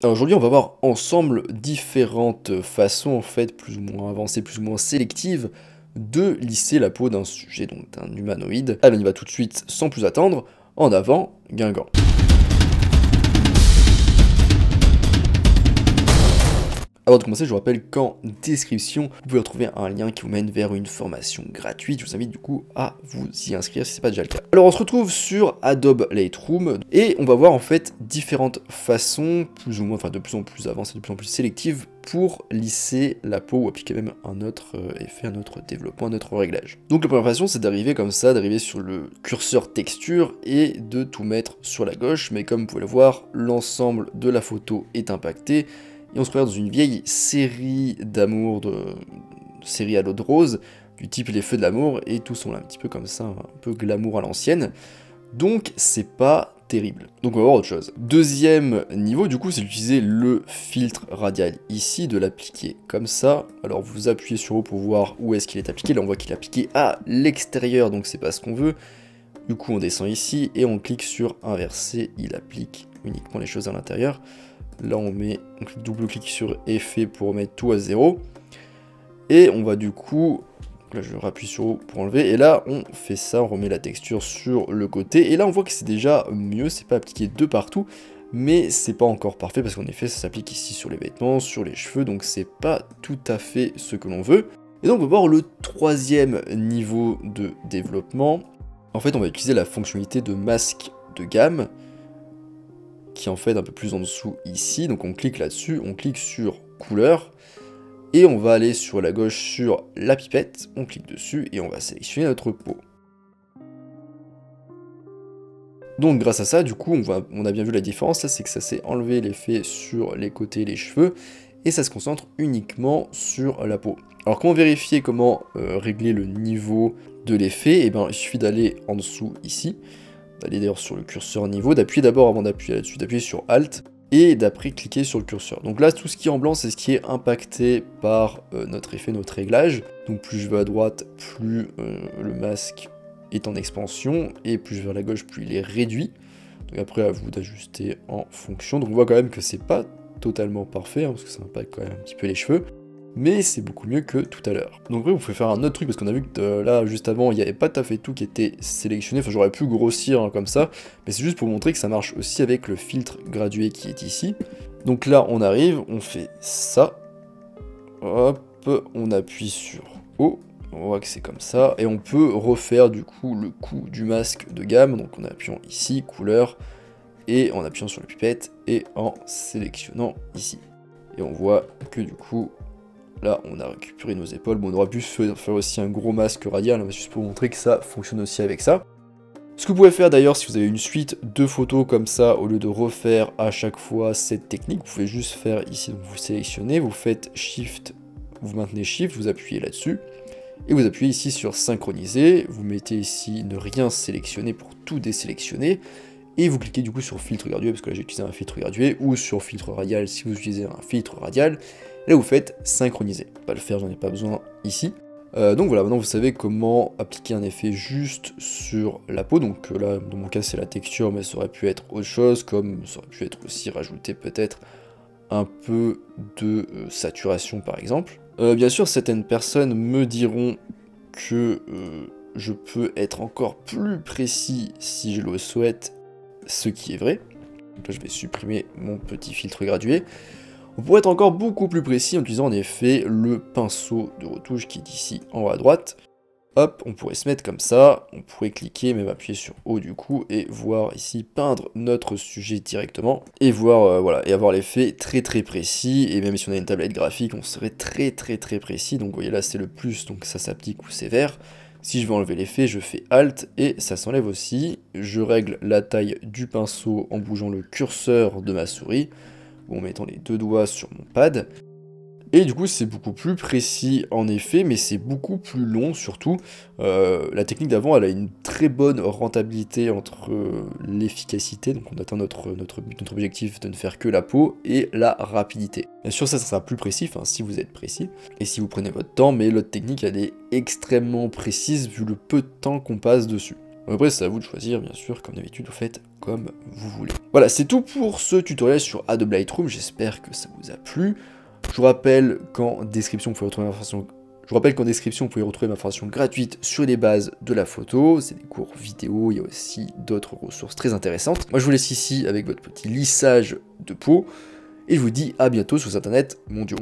Alors aujourd'hui, on va voir ensemble différentes façons, en fait, plus ou moins avancées, plus ou moins sélectives, de lisser la peau d'un sujet, donc d'un humanoïde. Allez, on y va tout de suite, sans plus attendre. En avant, Guingamp. Avant de commencer, je vous rappelle qu'en description, vous pouvez retrouver un lien qui vous mène vers une formation gratuite. Je vous invite du coup à vous y inscrire si ce n'est pas déjà le cas. Alors on se retrouve sur Adobe Lightroom et on va voir en fait différentes façons, plus ou moins, enfin de plus en plus avancées, de plus en plus sélectives, pour lisser la peau ou appliquer même un autre effet, un autre développement, un autre réglage. Donc la première façon, c'est d'arriver comme ça, d'arriver sur le curseur texture et de tout mettre sur la gauche, mais comme vous pouvez le voir, l'ensemble de la photo est impacté. Et on se croirait dans une vieille série d'amour, série à l'eau de rose, du type Les Feux de l'amour, et tout sont là un petit peu comme ça, un peu glamour à l'ancienne. Donc c'est pas terrible. Donc on va voir autre chose. Deuxième niveau, du coup, c'est d'utiliser le filtre radial ici, de l'appliquer comme ça. Alors vous appuyez sur O pour voir où est-ce qu'il est appliqué. Là on voit qu'il est appliqué à l'extérieur, donc c'est pas ce qu'on veut. Du coup on descend ici et on clique sur inverser, il applique uniquement les choses à l'intérieur. Là on double-clic sur effet pour remettre tout à 0. Et on va du coup, là je rappuie sur O pour enlever, et là on fait ça, on remet la texture sur le côté, et là on voit que c'est déjà mieux, c'est pas appliqué de partout, mais c'est pas encore parfait, parce qu'en effet ça s'applique ici sur les vêtements, sur les cheveux, donc c'est pas tout à fait ce que l'on veut. Et donc on va voir le troisième niveau de développement. En fait on va utiliser la fonctionnalité de masque de gamme, qui est en fait un peu plus en dessous ici, donc on clique là-dessus, on clique sur couleur, et on va aller sur la gauche sur la pipette, on clique dessus, et on va sélectionner notre peau. Donc grâce à ça, du coup, on a bien vu la différence, là c'est que ça s'est enlevé l'effet sur les côtés et les cheveux, et ça se concentre uniquement sur la peau. Alors comment vérifier, comment régler le niveau de l'effet? Eh bien il suffit d'aller en dessous ici, d'aller d'ailleurs sur le curseur niveau, d'appuyer d'abord avant d'appuyer là-dessus, d'appuyer sur Alt, et d'après cliquer sur le curseur. Donc là, tout ce qui est en blanc, c'est ce qui est impacté par notre effet, notre réglage. Donc plus je vais à droite, plus le masque est en expansion, et plus je vais à la gauche, plus il est réduit. Donc après, à vous d'ajuster en fonction. Donc on voit quand même que c'est pas totalement parfait, hein, parce que ça impacte quand même un petit peu les cheveux. Mais c'est beaucoup mieux que tout à l'heure. Donc après vous pouvez faire un autre truc, parce qu'on a vu que là juste avant il n'y avait pas tout à fait tout qui était sélectionné, enfin j'aurais pu grossir hein, comme ça, mais c'est juste pour vous montrer que ça marche aussi avec le filtre gradué qui est ici. Donc là on arrive, on fait ça, hop, on appuie sur O, on voit que c'est comme ça, et on peut refaire du coup le coup du masque de gamme, donc en appuyant ici, couleur, et en appuyant sur la pipette, et en sélectionnant ici. Et on voit que du coup, là, on a récupéré nos épaules. Bon, on aurait pu faire aussi un gros masque radial, mais juste pour vous montrer que ça fonctionne aussi avec ça. Ce que vous pouvez faire d'ailleurs, si vous avez une suite de photos comme ça, au lieu de refaire à chaque fois cette technique, vous pouvez juste faire ici, donc vous sélectionnez, vous faites Shift, vous maintenez Shift, vous appuyez là-dessus, et vous appuyez ici sur Synchroniser, vous mettez ici ne rien sélectionner pour tout désélectionner, et vous cliquez du coup sur filtre gradué, parce que là j'ai utilisé un filtre gradué, ou sur filtre radial si vous utilisez un filtre radial. Là vous faites synchroniser, pas le faire, j'en ai pas besoin ici. Donc voilà, maintenant vous savez comment appliquer un effet juste sur la peau, donc là dans mon cas c'est la texture, mais ça aurait pu être autre chose, comme ça aurait pu être aussi rajouter peut-être un peu de saturation par exemple. Bien sûr certaines personnes me diront que je peux être encore plus précis si je le souhaite, ce qui est vrai. Donc là je vais supprimer mon petit filtre gradué. On pourrait être encore beaucoup plus précis en utilisant en effet le pinceau de retouche qui est ici en haut à droite. Hop, on pourrait se mettre comme ça, on pourrait cliquer, même appuyer sur O du coup, et voir ici peindre notre sujet directement, et voir, voilà, et avoir l'effet très très précis, et même si on a une tablette graphique, on serait très précis, donc vous voyez là c'est le plus, donc ça s'applique où c'est vert. Si je veux enlever l'effet, je fais Alt, et ça s'enlève aussi. Je règle la taille du pinceau en bougeant le curseur de ma souris, ou en mettant les deux doigts sur mon pad. Et du coup c'est beaucoup plus précis en effet, mais c'est beaucoup plus long surtout. La technique d'avant elle a une très bonne rentabilité entre l'efficacité, donc on atteint notre objectif de ne faire que la peau, et la rapidité. Bien sûr ça sera plus précis, enfin si vous êtes précis, et si vous prenez votre temps, mais l'autre technique elle est extrêmement précise vu le peu de temps qu'on passe dessus. Après, c'est à vous de choisir, bien sûr, comme d'habitude, vous faites comme vous voulez. Voilà, c'est tout pour ce tutoriel sur Adobe Lightroom, j'espère que ça vous a plu. Je vous rappelle qu'en description, vous pouvez retrouver ma formation gratuite sur les bases de la photo, c'est des cours vidéo, il y a aussi d'autres ressources très intéressantes. Moi je vous laisse ici avec votre petit lissage de peau, et je vous dis à bientôt sur Internet mondiaux.